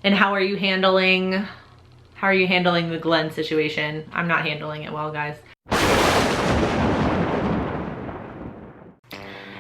And how are you handling the Glenn situation? I'm not handling it well, guys.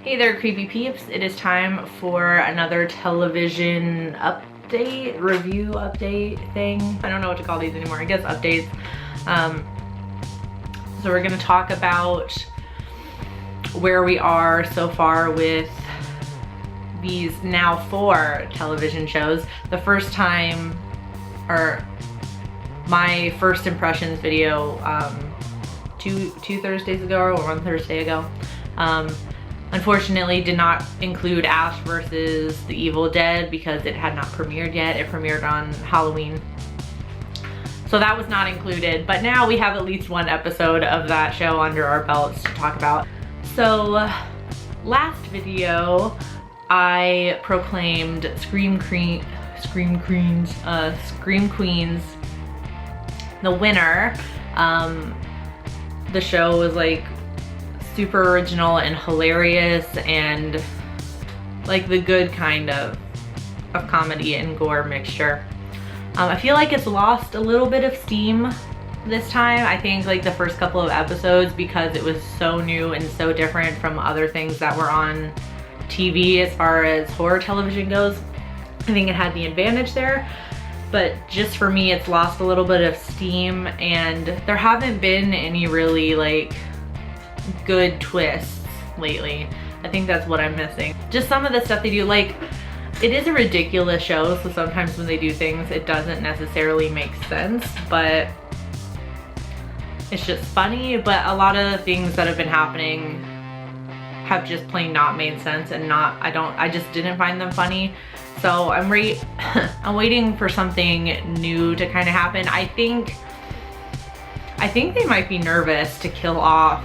Hey there, creepy peeps. It is time for another television update, review update thing. I don't know what to call these anymore. I guess updates. So we're gonna talk about where we are so far with these now 4 television shows. The first time, or my first impressions video two Thursdays ago or 1 Thursday ago, unfortunately did not include Ash versus the Evil Dead because it had not premiered yet. It premiered on Halloween. So that was not included, but now we have at least 1 episode of that show under our belts to talk about. So last video, I proclaimed Scream Queens the winner. The show was like super original and hilarious and like the good kind of comedy and gore mixture. I feel like it's lost a little bit of steam this time. I think like the first couple of episodes, because it was so new and so different from other things that were on TV as far as horror television goes, I think it had the advantage there. But just for me, it's lost a little bit of steam, and there haven't been any really like good twists lately. I think that's what I'm missing. Just some of the stuff they do, like, it is a ridiculous show, so sometimes when they do things, it doesn't necessarily make sense, but it's just funny. But a lot of things that have been happening have just plain not made sense, and I just didn't find them funny. So I'm waiting for something new to kind of happen. I think they might be nervous to kill off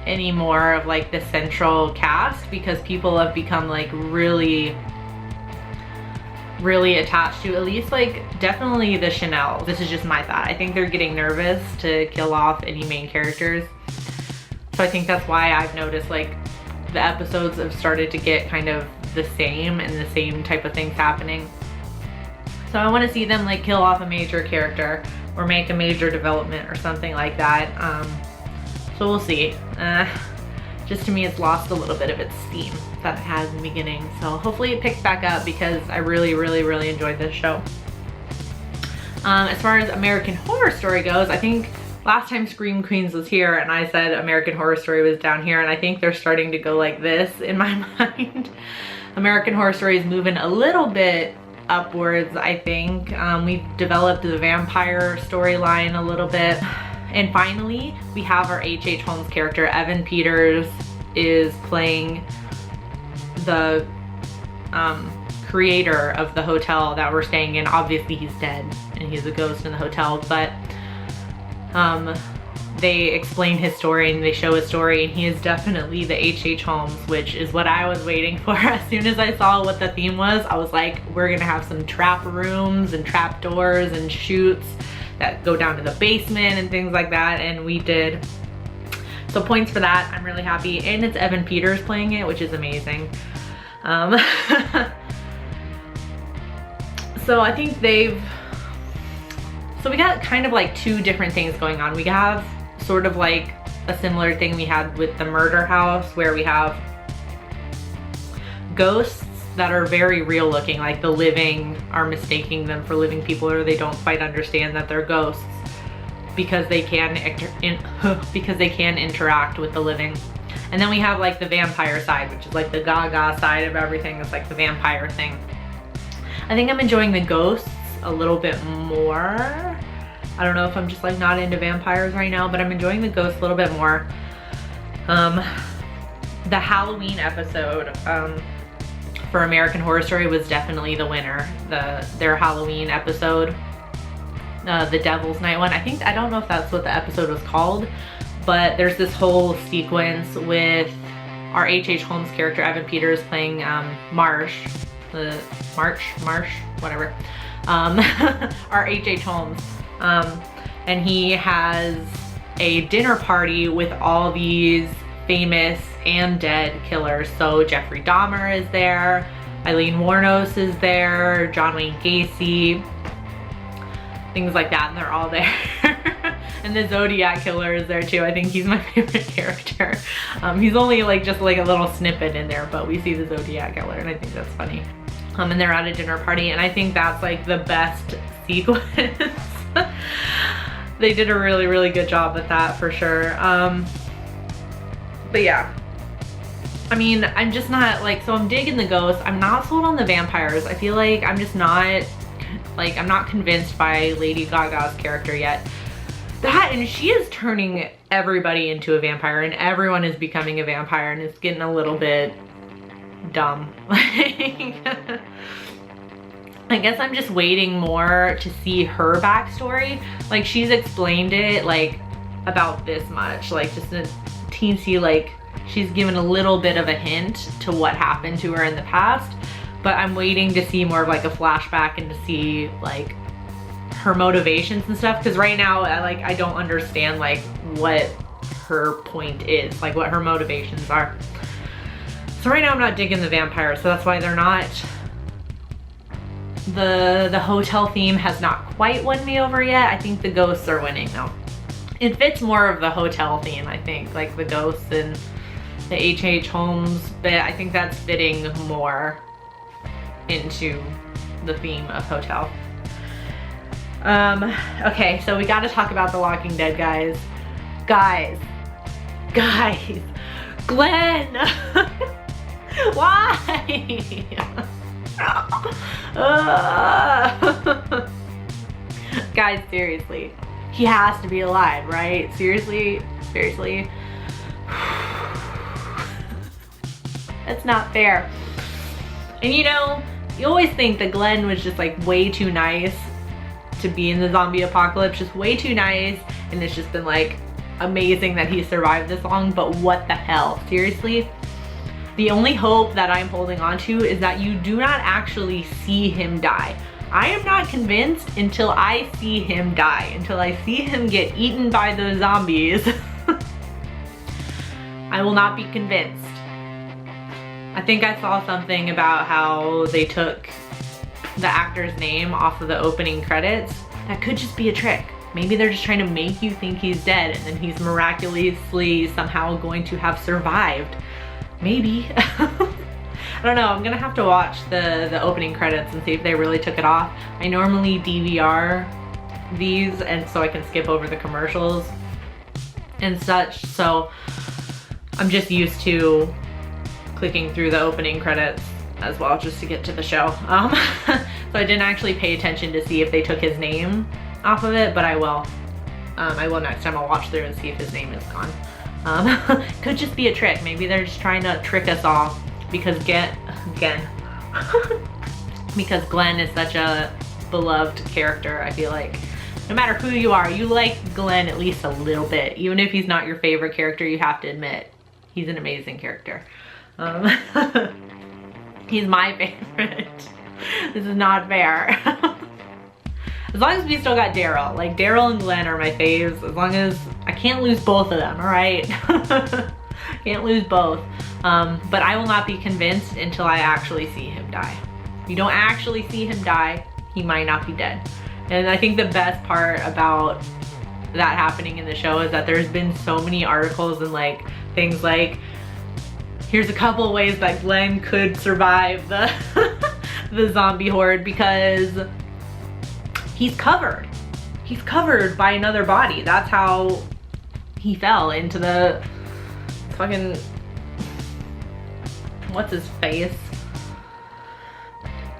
any more of like the central cast, because people have become like really attached to, at least like definitely the Chanel. This is just my thought. I think they're getting nervous to kill off any main characters. So I think that's why I've noticed like the episodes have started to get kind of the same and the same type of things happening. So I want to see them like kill off a major character or make a major development or something like that. So we'll see. Just to me, it's lost a little bit of its steam that it had in the beginning. So hopefully it picks back up, because I really enjoyed this show. As far as American Horror Story goes, I think last time Scream Queens was here and I said American Horror Story was down here, and I think they're starting to go like this in my mind. American Horror Story is moving a little bit upwards, I think. We've developed the vampire storyline a little bit. And finally, we have our H.H. Holmes character. Evan Peters is playing the creator of the hotel that we're staying in. Obviously he's dead and he's a ghost in the hotel, but they explain his story and they show his story, and he is definitely the H.H. Holmes, which is what I was waiting for. As soon as I saw what the theme was, I was like, we're gonna have some trap rooms and trap doors and chutes that go down to the basement and things like that, and we did. So points for that. I'm really happy. And it's Evan Peters playing it, which is amazing. So I think so we got kind of like 2 different things going on. We have sort of like a similar thing we had with the murder house, where we have ghosts that are very real looking, like the living are mistaking them for living people, or they don't quite understand that they're ghosts because they can interact with the living. And then we have like the vampire side, which is like the gaga side of everything. It's like the vampire thing. I think I'm enjoying the ghosts a little bit more. I don't know if I'm just like not into vampires right now, but I'm enjoying the ghosts a little bit more. The Halloween episode for American Horror Story was definitely the winner. Their Halloween episode, the Devil's Night one. I don't know if that's what the episode was called, but there's this whole sequence with our H.H. Holmes character, Evan Peters, playing Marsh, whatever. Our H.H. Holmes. And he has a dinner party with all these famous and dead killers. So Jeffrey Dahmer is there, Eileen Wuornos is there, John Wayne Gacy, things like that, and they're all there. And the Zodiac Killer is there too. I think he's my favorite character. He's only like just like a little snippet in there, but we see the Zodiac Killer and I think that's funny. And they're at a dinner party and I think that's like the best sequence. They did a really, really good job with that for sure. But yeah. I mean, I'm just not like, so I'm digging the ghosts. I'm not sold on the vampires. I feel like I'm just not, like, I'm not convinced by Lady Gaga's character yet. That, and she is turning everybody into a vampire and everyone is becoming a vampire and it's getting a little bit dumb. I guess I'm just waiting more to see her backstory. Like she's explained it like about this much, like just a teensy, like she's given a little bit of a hint to what happened to her in the past, but I'm waiting to see more of like a flashback and to see like her motivations and stuff, because right now I don't understand like what her point is, like what her motivations are. So right now I'm not digging the vampires, so that's why they're not, the hotel theme has not quite won me over yet. I think the ghosts are winning though. It fits more of the hotel theme, I think, like the ghosts and the H.H. Holmes bit. I think that's fitting more into the theme of hotel. Okay, so we gotta talk about The Walking Dead, guys. Guys, Glenn! Why? Guys, seriously. He has to be alive, right? Seriously? That's not fair. And you know, you always think that Glenn was just like way too nice to be in the zombie apocalypse, just way too nice, and it's just been like amazing that he survived this long, but what the hell? Seriously? The only hope that I'm holding on to is that you do not actually see him die. I am not convinced until I see him die, until I see him get eaten by those zombies. I will not be convinced. I think I saw something about how they took the actor's name off of the opening credits. That could just be a trick. Maybe they're just trying to make you think he's dead and then he's miraculously somehow going to have survived. Maybe. I don't know, I'm gonna have to watch the opening credits and see if they really took it off. I normally DVR these and so I can skip over the commercials and such, so I'm just used to clicking through the opening credits as well just to get to the show. So I didn't actually pay attention to see if they took his name off of it, but I will. I will next time. I'll watch through and see if his name is gone. Could just be a trick. Maybe they're just trying to trick us all because because Glenn is such a beloved character. I feel like no matter who you are, you like Glenn at least a little bit. Even if he's not your favorite character, you have to admit he's an amazing character. He's my favorite. This is not fair. As long as we still got Daryl. Like Daryl and Glenn are my faves. As long as I can't lose both of them, all right? Can't lose both. But I will not be convinced until I actually see him die. If you don't actually see him die, he might not be dead. And I think the best part about that happening in the show is that there's been so many articles and like things like, here's a couple of ways that Glenn could survive the the zombie horde because he's covered. He's covered by another body. That's how he fell into the fucking, what's his face?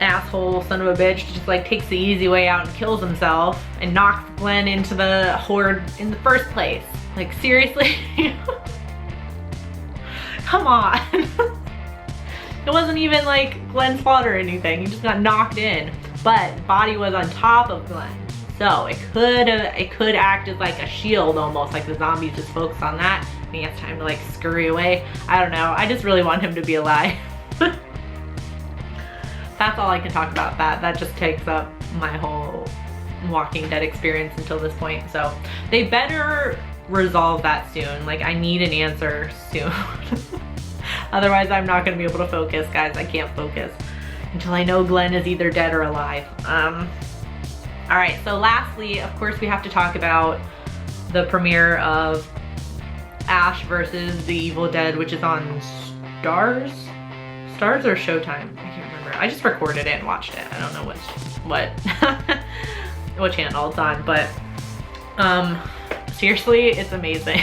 Asshole son of a bitch just like takes the easy way out and kills himself and knocks Glenn into the horde in the first place. Like seriously? Come on. It wasn't even like Glenn's fault or anything. He just got knocked in, but the body was on top of Glenn. So it could act as like a shield almost, like the zombies just focus on that. I think it's time to like scurry away. I don't know. I just really want him to be alive. That's all I can talk about that. That just takes up my whole Walking Dead experience until this point. So they better resolve that soon. Like I need an answer soon. Otherwise I'm not gonna be able to focus, guys. I can't focus. until I know Glenn is either dead or alive. All right, so lastly, of course, we have to talk about the premiere of Ash versus the Evil Dead, which is on Stars or Showtime? I can't remember. I just recorded it and watched it. I don't know what channel it's on, but seriously, it's amazing.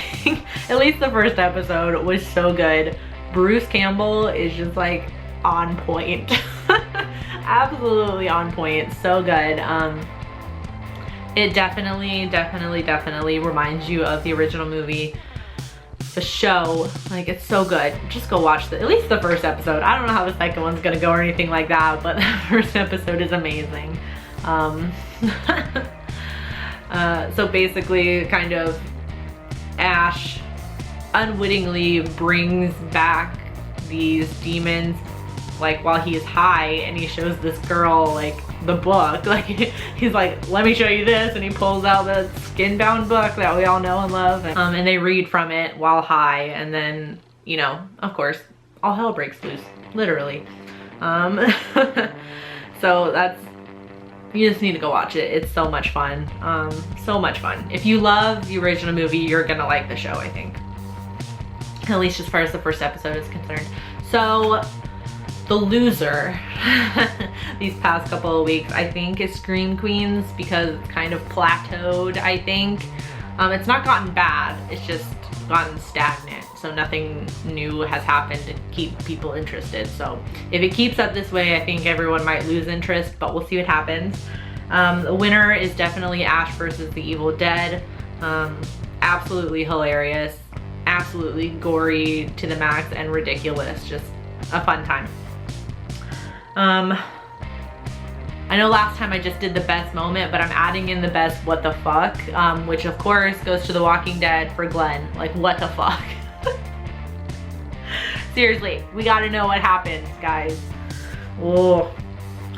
At least the first episode was so good. Bruce Campbell is just like on point. Absolutely on point. So good. It definitely reminds you of the original movie. The show, like, it's so good. Just go watch at least the first episode. I don't know how the second one's gonna go or anything like that, but the first episode is amazing. So basically, kind of, Ash unwittingly brings back these demons, like, while he's high, and he shows this girl, like, the book. Like, he's like, let me show you this, and he pulls out the skin-bound book that we all know and love, and they read from it while high, and then, you know, of course, all hell breaks loose, literally. So that's, you just need to go watch it. It's so much fun. So much fun. If you love the original movie, you're gonna like the show, I think. At least as far as the first episode is concerned. So, the loser these past couple of weeks, I think, is Scream Queens, because it's kind of plateaued, I think. It's not gotten bad, it's just gotten stagnant. So nothing new has happened to keep people interested. So if it keeps up this way, I think everyone might lose interest, but we'll see what happens. The winner is definitely Ash versus the Evil Dead. Absolutely hilarious, absolutely gory to the max, and ridiculous. Just a fun time. I know last time I just did the best moment, but I'm adding in the best what the fuck, which of course goes to The Walking Dead for Glenn. Like, what the fuck? Seriously, we gotta know what happened, guys. Oh,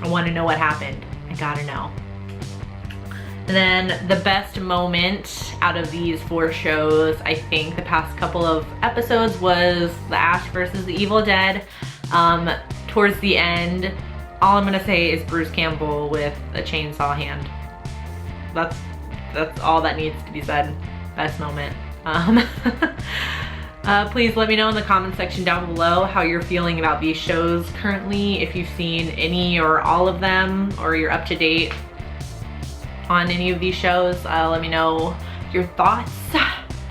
I wanna know what happened. I gotta know. And then the best moment out of these 4 shows, I think, the past couple of episodes, was the Ash versus the Evil Dead. Towards the end, all I'm gonna say is Bruce Campbell with a chainsaw hand. That's all that needs to be said. Best moment. Please let me know in the comment section down below how you're feeling about these shows currently, if you've seen any or all of them, or you're up to date on any of these shows. Let me know your thoughts.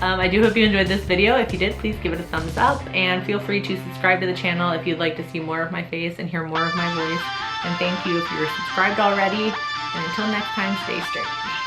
I do hope you enjoyed this video. If you did, please give it a thumbs up, and feel free to subscribe to the channel if you'd like to see more of my face and hear more of my voice. And thank you if you're subscribed already. And until next time, stay strange.